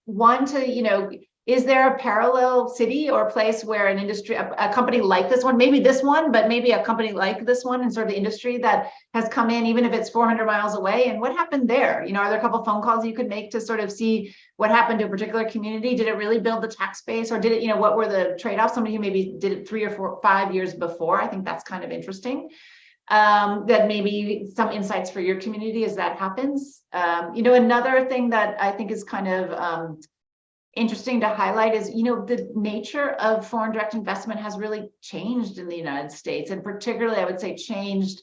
one, to, you know, is there a parallel city or place where an industry, a company like this one, maybe this one, but maybe a company like this one in sort of the industry that has come in, even if it's 400 miles away, and what happened there? You know, are there a couple of phone calls you could make to sort of see what happened to a particular community? Did it really build the tax base, or did it, you know, what were the trade-offs? Somebody who maybe did it 3 or 4, 5 years before. I think that's kind of interesting. That maybe some insights for your community as that happens. You know, another thing that I think is kind of interesting to highlight is, you know, the nature of foreign direct investment has really changed in the United States, and particularly I would say changed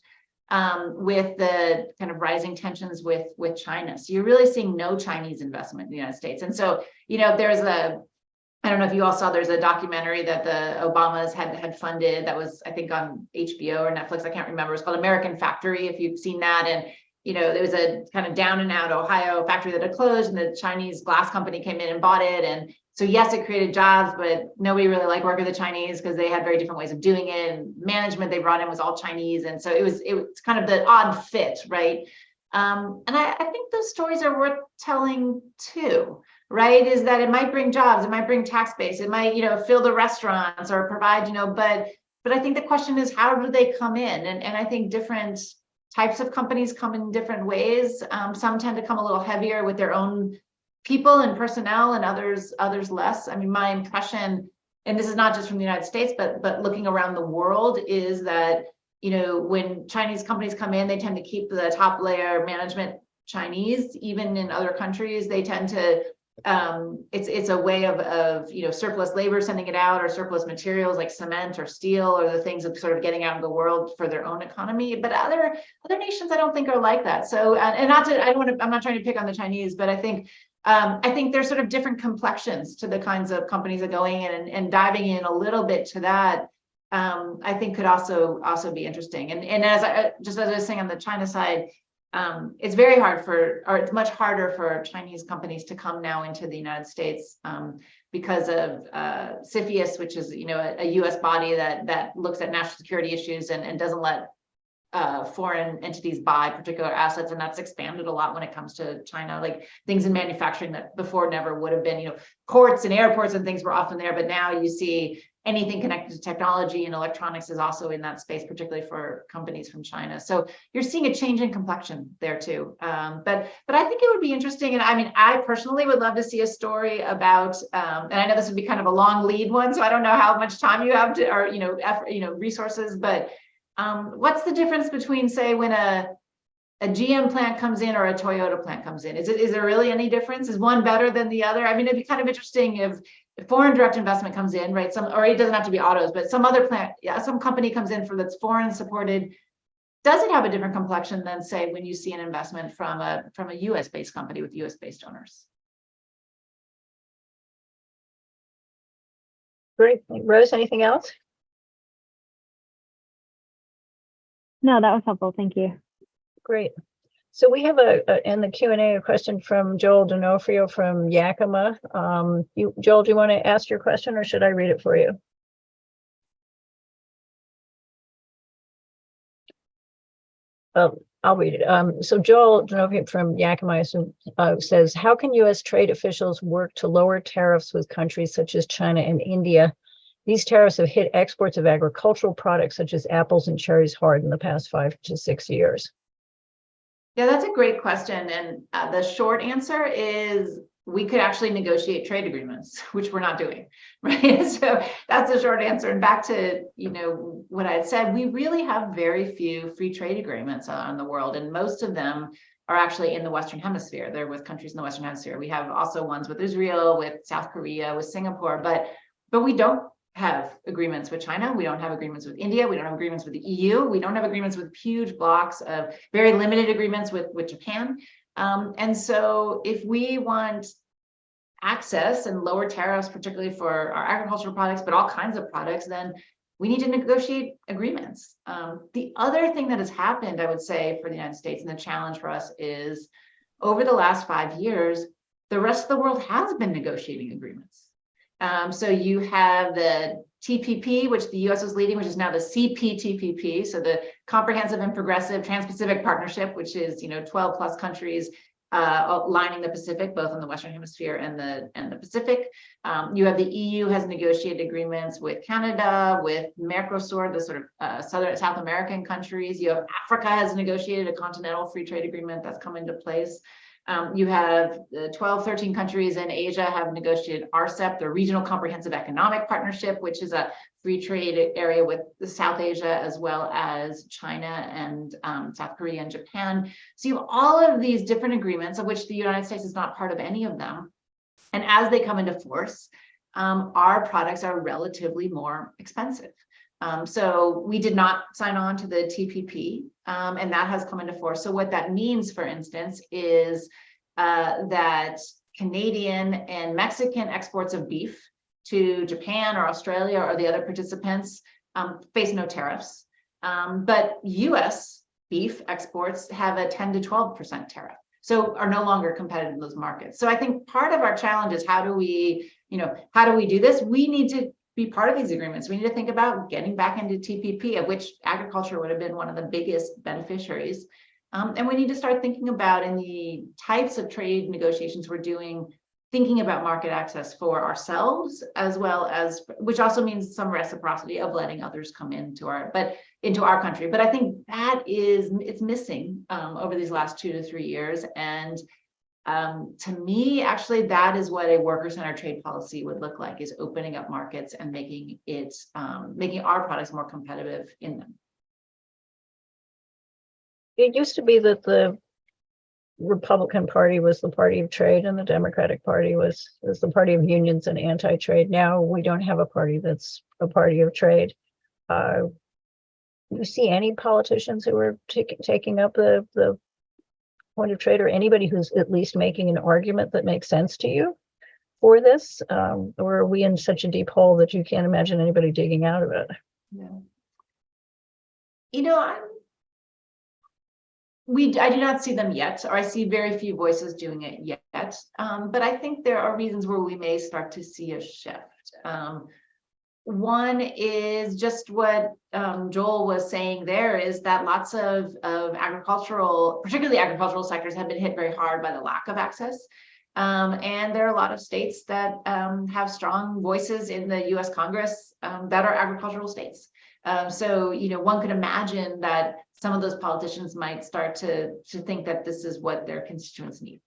with the kind of rising tensions with China. So you're really seeing no Chinese investment in the United States. And so, you know, I don't know if you all saw, there's a documentary that the Obamas had funded that was, I think, on HBO or Netflix, I can't remember. It's called American Factory, if you've seen that. And you know, there was a kind of down and out Ohio factory that had closed, and the Chinese glass company came in and bought it. And so, yes, it created jobs, but nobody really liked working with the Chinese because they had very different ways of doing it. And management they brought in was all Chinese. And so it was kind of the odd fit, right? And I think those stories are worth telling too, right? Is that it might bring jobs, it might bring tax base, it might, you know, fill the restaurants or provide, you know, but I think the question is, how do they come in? And I think different types of companies come in different ways. Some tend to come a little heavier with their own people and personnel, and others less. I mean, my impression, and this is not just from the United States, but looking around the world, is that, you know, when Chinese companies come in, they tend to keep the top layer management Chinese. Even in other countries, they tend to it's a way of you know, surplus labor, sending it out, or surplus materials like cement or steel, or the things of sort of getting out of the world for their own economy. But other nations, I don't think, are like that. So and not to, I'm not trying to pick on the Chinese, but I think there's sort of different complexions to the kinds of companies that are going in, and diving in a little bit to that, I think could also be interesting. And as I was saying on the China side, it's very hard or it's much harder for Chinese companies to come now into the United States because of CFIUS, which is, you know, a U.S. body that looks at national security issues and doesn't let foreign entities buy particular assets, and that's expanded a lot when it comes to China, like things in manufacturing that before never would have been. You know, courts and airports and things were often there, but now you see anything connected to technology and electronics is also in that space, particularly for companies from China. So you're seeing a change in complexion there too. But I think it would be interesting, and I mean, I personally would love to see a story about, and I know this would be kind of a long lead one, so I don't know how much time you have to, or you know, effort, you know, resources, but what's the difference between, say, when a GM plant comes in or a Toyota plant comes in? Is there really any difference? Is one better than the other? I mean, it'd be kind of interesting if foreign direct investment comes in, right? Or it doesn't have to be autos, but some other plant, some company comes in that's foreign supported. Does it have a different complexion than, say, when you see an investment from a US based company with US based owners?
Great. Rose, anything else?
No, that was helpful. Thank you.
Great. So we have in the Q&A a question from Joel D'Onofrio from Yakima. Joel, do you want to ask your question, or should I read it for you? I'll read it. So Joel D'Onofrio from Yakima says, how can U.S. trade officials work to lower tariffs with countries such as China and India? These tariffs have hit exports of agricultural products such as apples and cherries hard in the past 5 to 6 years.
Yeah, that's a great question. And the short answer is we could actually negotiate trade agreements, which we're not doing, right? So that's the short answer. And back to, you know, what I had said, we really have very few free trade agreements on the world. And most of them are actually in the Western Hemisphere. They're with countries in the Western Hemisphere. We have also ones with Israel, with South Korea, with Singapore, but we don't have agreements with China. We don't have agreements with India. We don't have agreements with the EU. We don't have agreements with huge blocks of very limited agreements with Japan. And so if we want access and lower tariffs, particularly for our agricultural products, but all kinds of products, then we need to negotiate agreements. The other thing that has happened, I would say, for the United States, and the challenge for us is over the last 5 years, the rest of the world has been negotiating agreements. So you have the TPP, which the US was leading, which is now the CPTPP, so the Comprehensive and Progressive Trans-Pacific Partnership, which is 12 plus countries lining the Pacific, both in the Western Hemisphere and the Pacific. You have the EU has negotiated agreements with Canada, with Mercosur, the sort of South American countries. You have Africa has negotiated a continental free trade agreement that's come into place. You have 12, 13 countries in Asia have negotiated RCEP, the Regional Comprehensive Economic Partnership, which is a free trade area with South Asia, as well as China and South Korea and Japan. So you have all of these different agreements, of which the United States is not part of any of them. And as they come into force, our products are relatively more expensive. So we did not sign on to the TPP, and that has come into force. So what that means, for instance, is that Canadian and Mexican exports of beef to Japan or Australia or the other participants face no tariffs. But US beef exports have a 10 to 12% tariff, so are no longer competitive in those markets. So I think part of our challenge is how do we do this? We need to be part of these agreements. We need to think about getting back into TPP, of which agriculture would have been one of the biggest beneficiaries. And we need to start thinking about, in the types of trade negotiations we're doing, thinking about market access for ourselves, as well as, which also means some reciprocity of letting others come into our country. But I think it's missing over these last 2 to 3 years. And to me, actually, that is what a worker-centered trade policy would look like: is opening up markets and making our products more competitive in them.
It used to be that the Republican Party was the party of trade and the Democratic Party was the party of unions and anti-trade. Now we don't have a party that's a party of trade. Do you see any politicians who are taking up the point of trade, or anybody who's at least making an argument that makes sense to you for this? Or are we in such a deep hole that you can't imagine anybody digging out of it?
Yeah. I do not see them yet, or I see very few voices doing it yet. But I think there are reasons where we may start to see a shift. One is just what Joel was saying there, is that lots of particularly agricultural sectors, have been hit very hard by the lack of access. And there are a lot of states that have strong voices in the US Congress that are agricultural states. So, one could imagine that some of those politicians might start to think that this is what their constituents need.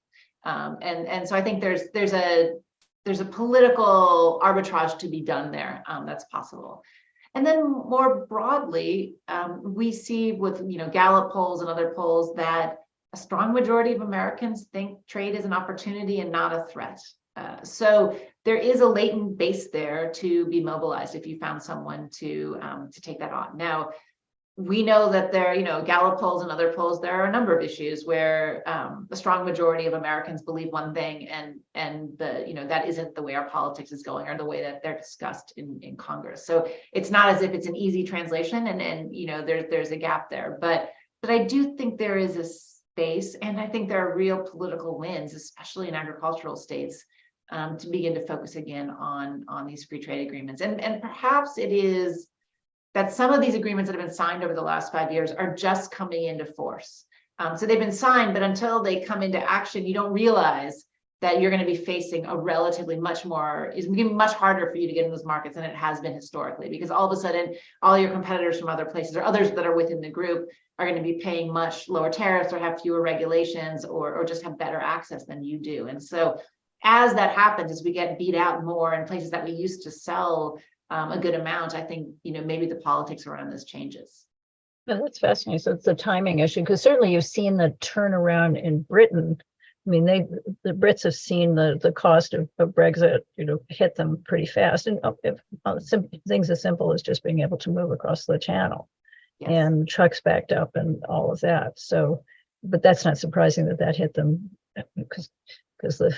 And so I think there's a political arbitrage to be done there that's possible. And then more broadly, we see with Gallup polls and other polls that a strong majority of Americans think trade is an opportunity and not a threat. So there is a latent base there to be mobilized if you found someone to take that on. Now, we know that there, Gallup polls and other polls, there are a number of issues where a strong majority of Americans believe one thing, and that isn't the way our politics is going, or the way that they're discussed in Congress. So it's not as if it's an easy translation, and there's a gap there. But I do think there is a space, and I think there are real political wins, especially in agricultural states, to begin to focus again on these free trade agreements. And perhaps it is that some of these agreements that have been signed over the last 5 years are just coming into force. So they've been signed, but until they come into action, you don't realize that you're going to be facing it's going to be much harder for you to get in those markets than it has been historically, because all of a sudden, all your competitors from other places, or others that are within the group, are going to be paying much lower tariffs, or have fewer regulations, or just have better access than you do. And so as that happens, as we get beat out more in places that we used to sell a good amount, I think, maybe the politics around this changes.
No, that's fascinating. So it's a timing issue, because certainly you've seen the turnaround in Britain. I mean, the Brits have seen the cost of Brexit, hit them pretty fast, and things as simple as just being able to move across the channel. Yes. And trucks backed up and all of that. So but that's not surprising that hit them, because the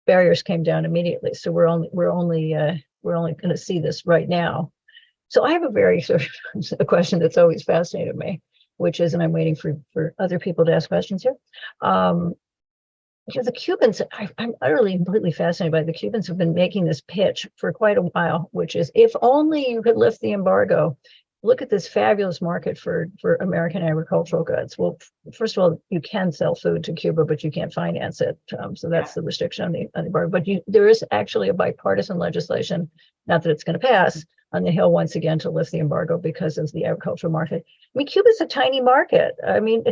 barriers came down immediately. So we're only going to see this right now. So I have a very sort of a question that's always fascinated me, which is, and I'm waiting for other people to ask questions here. The Cubans, I'm utterly, completely fascinated by the Cubans have been making this pitch for quite a while, which is, if only you could lift the embargo, look at this fabulous market for American agricultural goods. Well, first of all, you can sell food to Cuba, but you can't finance it. So that's the restriction on the embargo. But there is actually a bipartisan legislation, not that it's going to pass, on the Hill once again to lift the embargo because of the agricultural market. I mean, Cuba's a tiny market. I mean,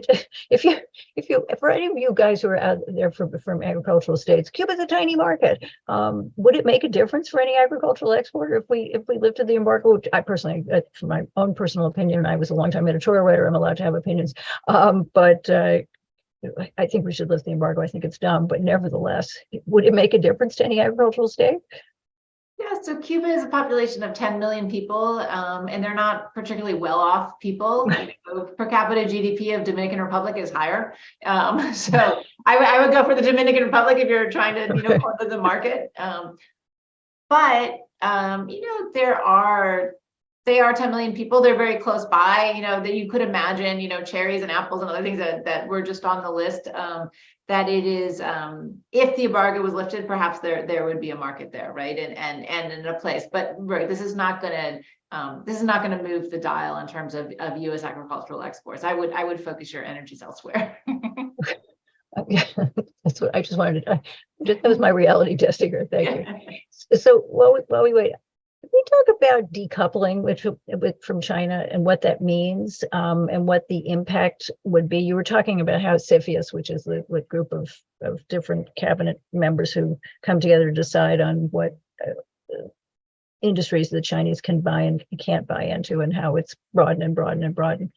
for any of you guys who are out there from agricultural states, Cuba's a tiny market. Would it make a difference for any agricultural exporter if we lifted the embargo? Which I personally, from my own personal opinion, I was a longtime editorial writer, I'm allowed to have opinions, but I think we should lift the embargo. I think it's dumb, but nevertheless, would it make a difference to any agricultural state?
Yeah, so Cuba is a population of 10 million people, and they're not particularly well-off people. Per capita GDP of Dominican Republic is higher. So I would go for the Dominican Republic if you're trying to, corner the market. But they are 10 million people. They're very close by, that you could imagine, cherries and apples and other things that were just on the list. That it is, if the embargo was lifted, perhaps there would be a market there, right, and in a place. But right, this is not going to move the dial in terms of U.S. agricultural exports. I would focus your energies elsewhere.
That's what I just wanted to. That was my reality testing here. Thank you. So while we wait, can we talk about decoupling from China and what that means, and what the impact would be? You were talking about how CFIUS, which is the group of different cabinet members who come together to decide on what industries the Chinese can buy and can't buy into, and how it's broadened and broadened and broadened.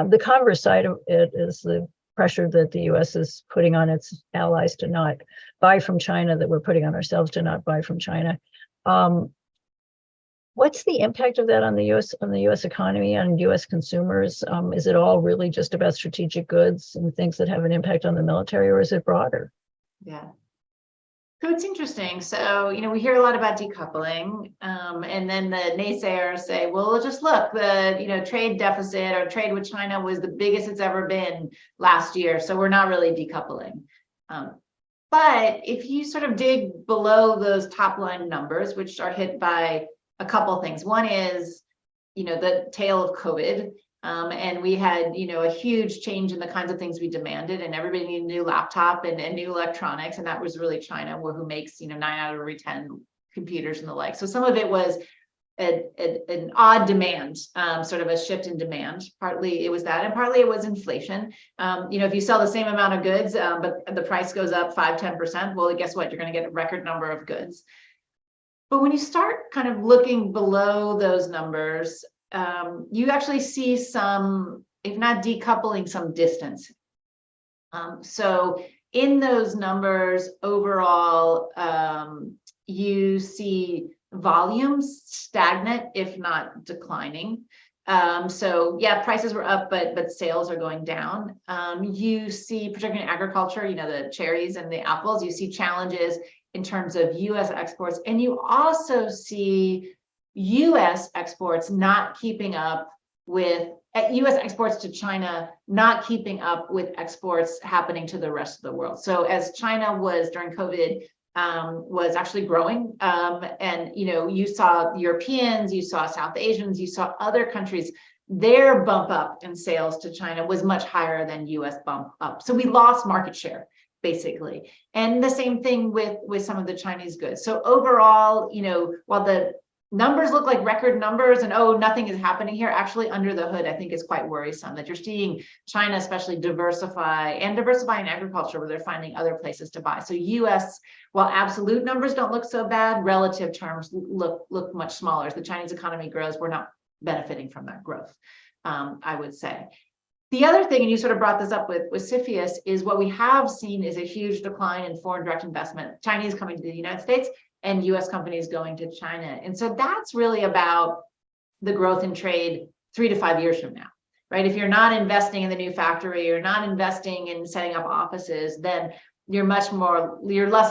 The converse side of it is the pressure that the U.S. is putting on its allies to not buy from China, that we're putting on ourselves to not buy from China. What's the impact of that on the U.S. economy, on U.S. consumers? Is it all really just about strategic goods and things that have an impact on the military, or is it broader?
Yeah. So it's interesting. So, we hear a lot about decoupling, and then the naysayers say, well, just look, the, trade deficit or trade with China was the biggest it's ever been last year. So we're not really decoupling. But if you sort of dig below those top line numbers, which are hit by a couple things. One is, the tail of COVID. And we had, a huge change in the kinds of things we demanded, and everybody needed a new laptop and new electronics. And that was really China, who makes, 9 out of every 10 computers and the like. So some of it was an odd demand, sort of a shift in demand. Partly it was that, and partly it was inflation. If you sell the same amount of goods, but the price goes up 5-10%, well, guess what? You're going to get a record number of goods. But when you start kind of looking below those numbers, you actually see some, if not decoupling, some distance. So in those numbers overall, you see volumes stagnant, if not declining. So yeah, prices were up, but sales are going down. You see, particularly in agriculture, the cherries and the apples, you see challenges in terms of U.S. exports, and you also see U.S. exports not keeping up with U.S. exports to China, not keeping up with exports happening to the rest of the world. So as China was during COVID, was actually growing, and you saw Europeans, you saw South Asians, you saw other countries, their bump up in sales to China was much higher than U.S. bump up. So we lost market share, basically. And the same thing with some of the Chinese goods. So overall, while the numbers look like record numbers and, oh, nothing is happening here, actually under the hood, I think is quite worrisome that you're seeing China especially diversify in agriculture, where they're finding other places to buy. So US, while absolute numbers don't look so bad, relative terms look much smaller. As the Chinese economy grows, we're not benefiting from that growth, I would say. The other thing, and you sort of brought this up with CFIUS, is what we have seen is a huge decline in foreign direct investment, Chinese coming to the United States and US companies going to China. And so that's really about the growth in trade 3 to 5 years from now. right? If you're not investing in the new factory, you're not investing in setting up offices, then you're less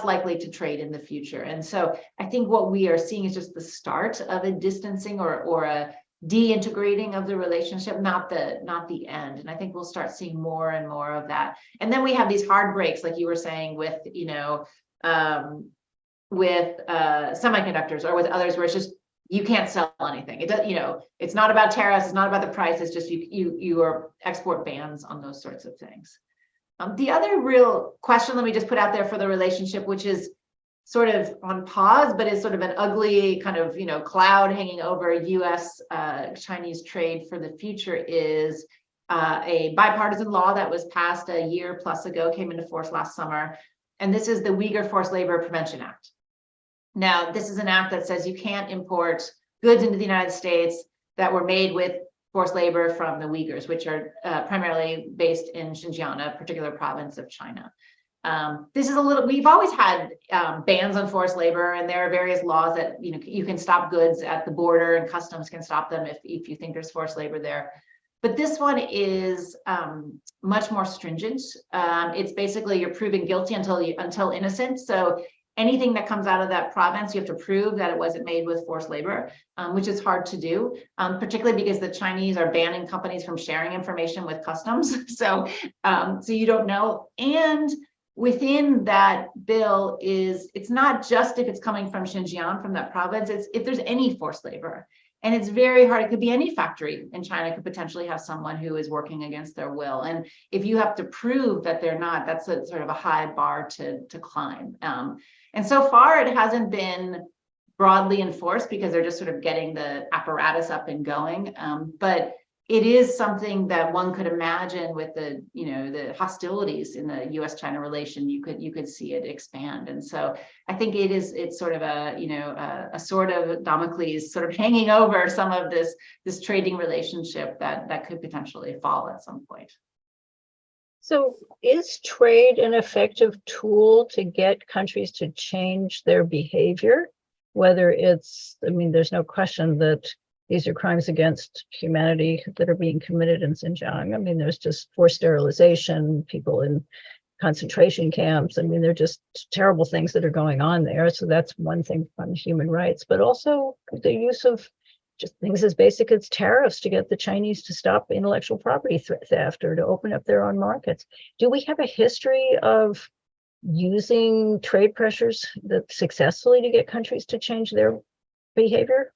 likely to trade in the future. And so I think what we are seeing is just the start of a distancing or a de-integrating of the relationship, not the end. And I think we'll start seeing more and more of that. And then we have these hard breaks, like you were saying, with semiconductors or with others, where it's just you can't sell anything. It does, it's not about tariffs, it's not about the price, it's just you are export bans on those sorts of things. The other real question, let me just put out there for the relationship, which is sort of on pause, but is sort of an ugly kind of, cloud hanging over US Chinese trade for the future, is a bipartisan law that was passed a year plus ago, came into force last summer. And this is the Uyghur Forced Labor Prevention Act. Now, this is an act that says you can't import goods into the United States that were made with forced labor from the Uyghurs, which are primarily based in Xinjiang, a particular province of China. We've always had bans on forced labor, and there are various laws that, you can stop goods at the border and customs can stop them if you think there's forced labor there. But this one is much more stringent. It's basically you're proven guilty until innocent. So anything that comes out of that province, you have to prove that it wasn't made with forced labor, which is hard to do, particularly because the Chinese are banning companies from sharing information with customs. So you don't know. And within that bill it's not just if it's coming from Xinjiang, from that province, it's if there's any forced labor. And it's very hard. It could be any factory in China could potentially have someone who is working against their will. And if you have to prove that they're not, that's a sort of a high bar to climb. And so far, it hasn't been broadly enforced because they're just sort of getting the apparatus up and going. But it is something that one could imagine with the, the hostilities in the U.S.-China relation, you could see it expand. And so I think it's sort of a sort of Damocles sort of hanging over some of this trading relationship that could potentially fall at some point.
So is trade an effective tool to get countries to change their behavior? Whether there's no question that these are crimes against humanity that are being committed in Xinjiang. There's just forced sterilization, people in concentration camps. They're just terrible things that are going on there. So that's one thing on human rights, but also the use of just things as basic as tariffs to get the Chinese to stop intellectual property theft or to open up their own markets. Do we have a history of using trade pressures that successfully to get countries to change their behavior?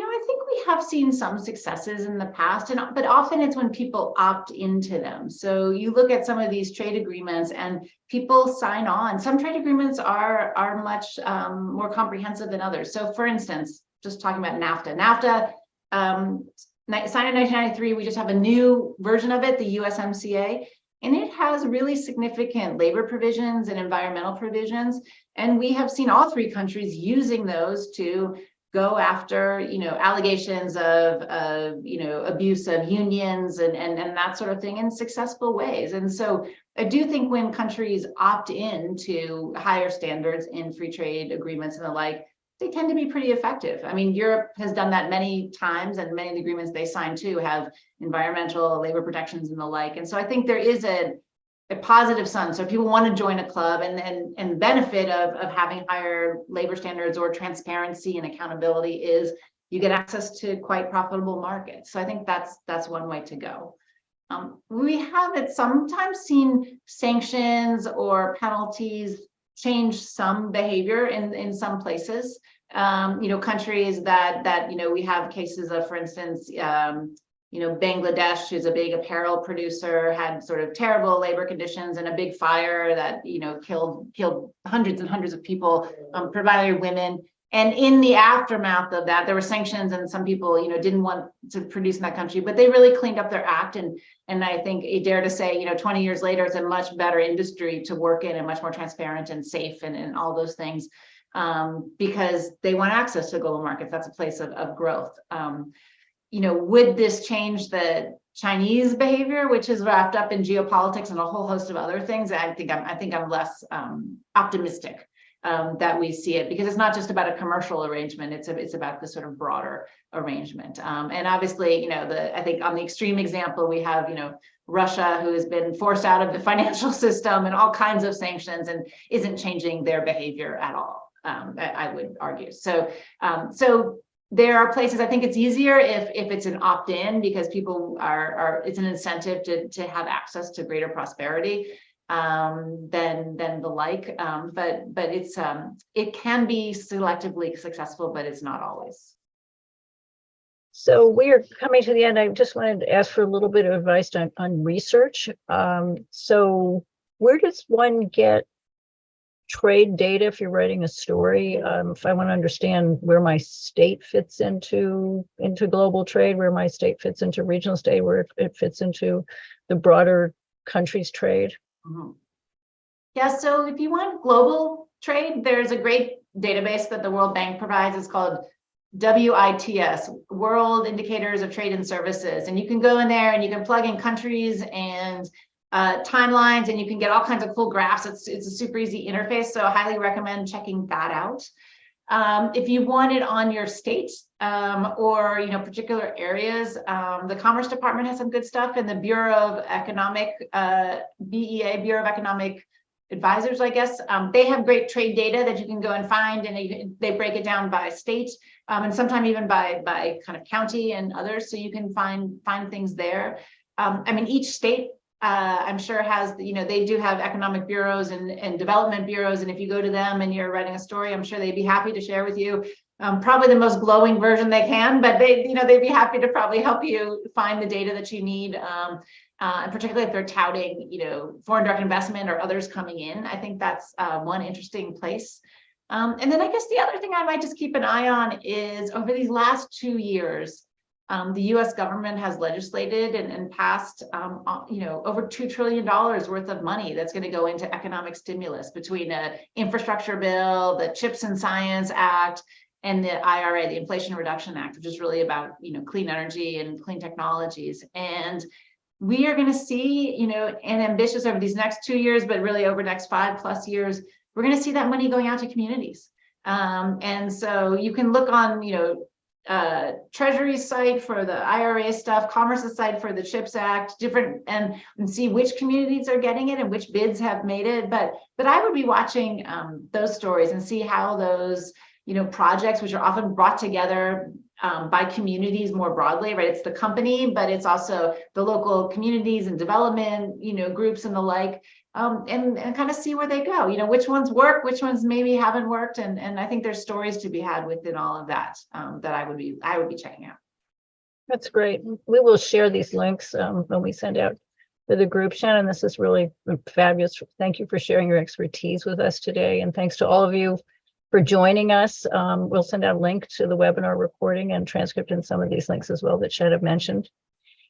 I think we have seen some successes in the past, but often it's when people opt into them. So you look at some of these trade agreements and people sign on. Some trade agreements are much more comprehensive than others. So for instance, just talking about NAFTA. NAFTA, signed in 1993, we just have a new version of it, the USMCA. And it has really significant labor provisions and environmental provisions. And we have seen all three countries using those to go after, allegations of abuse of unions and that sort of thing in successful ways. And so I do think when countries opt in to higher standards in free trade agreements and the like, they tend to be pretty effective. Europe has done that many times, and many of the agreements they signed too have environmental, labor protections and the like. And so I think there is a positive sun. So if people want to join a club and benefit of having higher labor standards or transparency and accountability is you get access to quite profitable markets. So I think that's one way to go. We have sometimes seen sanctions or penalties change some behavior in some places. Countries that we have cases of, for instance, Bangladesh, who's a big apparel producer, had sort of terrible labor conditions and a big fire that, killed hundreds and hundreds of people, primarily women. And in the aftermath of that, there were sanctions and some people, didn't want to produce in that country, but they really cleaned up their act. And I think I dare to say, 20 years later, it's a much better industry to work in and much more transparent and safe and all those things, because they want access to global markets. That's a place of growth. Would this change the Chinese behavior, which is wrapped up in geopolitics and a whole host of other things? I think I'm less optimistic. that we see it, because it's not just about a commercial arrangement, it's about the sort of broader arrangement. And obviously, I think on the extreme example, we have, Russia, who has been forced out of the financial system and all kinds of sanctions and isn't changing their behavior at all, I would argue. So there are places, I think it's easier if it's an opt-in, because people it's an incentive to have access to greater prosperity than the like. But it can be selectively successful, but it's not always.
So we are coming to the end. I just wanted to ask for a little bit of advice on research. So where does one get trade data if you're writing a story? If I want to understand where my state fits into global trade, where my state fits into regional trade, where it fits into the broader country's trade.
Mm-hmm. Yeah, so if you want global trade, there's a great database that the World Bank provides. It's called WITS, World Indicators of Trade and Services. And you can go in there and you can plug in countries and timelines, and you can get all kinds of cool graphs. It's a super easy interface, so I highly recommend checking that out. If you want it on your state or particular areas, the Commerce Department has some good stuff, and the Bureau of Economic BEA, Bureau of Economic Advisors, I guess, they have great trade data that you can go and find, and they break it down by state and sometimes even by kind of county and others, so you can find things there. I mean, each state I'm sure has, they do have economic bureaus and development bureaus, and if you go to them and you're writing a story, I'm sure they'd be happy to share with you probably the most glowing version they can, but they'd be happy to probably help you find the data that you need. And particularly if they're touting, foreign direct investment or others coming in, I think that's one interesting place. And then I guess the other thing I might just keep an eye on is over these last 2 years, the U.S. government has legislated and passed, over $2 trillion worth of money that's going to go into economic stimulus between an infrastructure bill, the CHIPS and Science Act, and the IRA, the Inflation Reduction Act, which is really about, clean energy and clean technologies. And we are going to see, and ambitious over these next 2 years, but really over the next 5+ years, we're going to see that money going out to communities. And so you can look on, Treasury's site for the IRA stuff, Commerce's site for the CHIPS Act, different, and see which communities are getting it and which bids have made it. But I would be watching those stories and see how those, projects, which are often brought together by communities more broadly, right? It's the company, but it's also the local communities and development, groups and the like, and kind of see where they go, which ones work, which ones maybe haven't worked. And I think there's stories to be had within all of that, that I would be checking out.
That's great. We will share these links when we send out to the group. Shannon, this is really fabulous. Thank you for sharing your expertise with us today. And thanks to all of you for joining us. We'll send out a link to the webinar recording and transcript and some of these links as well that Shannon mentioned.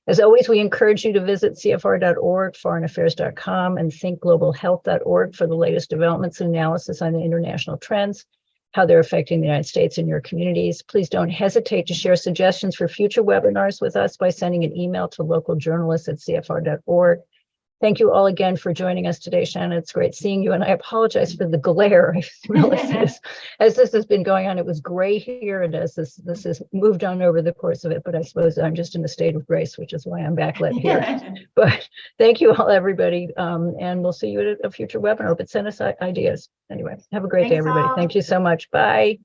As always, we encourage you to visit CFR.org, foreignaffairs.com, and thinkglobalhealth.org for the latest developments and analysis on the international trends, how they're affecting the United States and your communities. Please don't hesitate to share suggestions for future webinars with us by sending an email to localjournalists@CFR.org. Thank you all again for joining us today, Shannon. It's great seeing you, and I apologize for the glare. I realized this, as this has been going on, it was gray here, and as this has moved on over the course of it, but I suppose I'm just in a state of grace, which is why I'm backlit here. But thank you all, everybody, and we'll see you at a future webinar, but send us ideas. Anyway, have a great day, everybody.
All.
Thank you so much. Bye.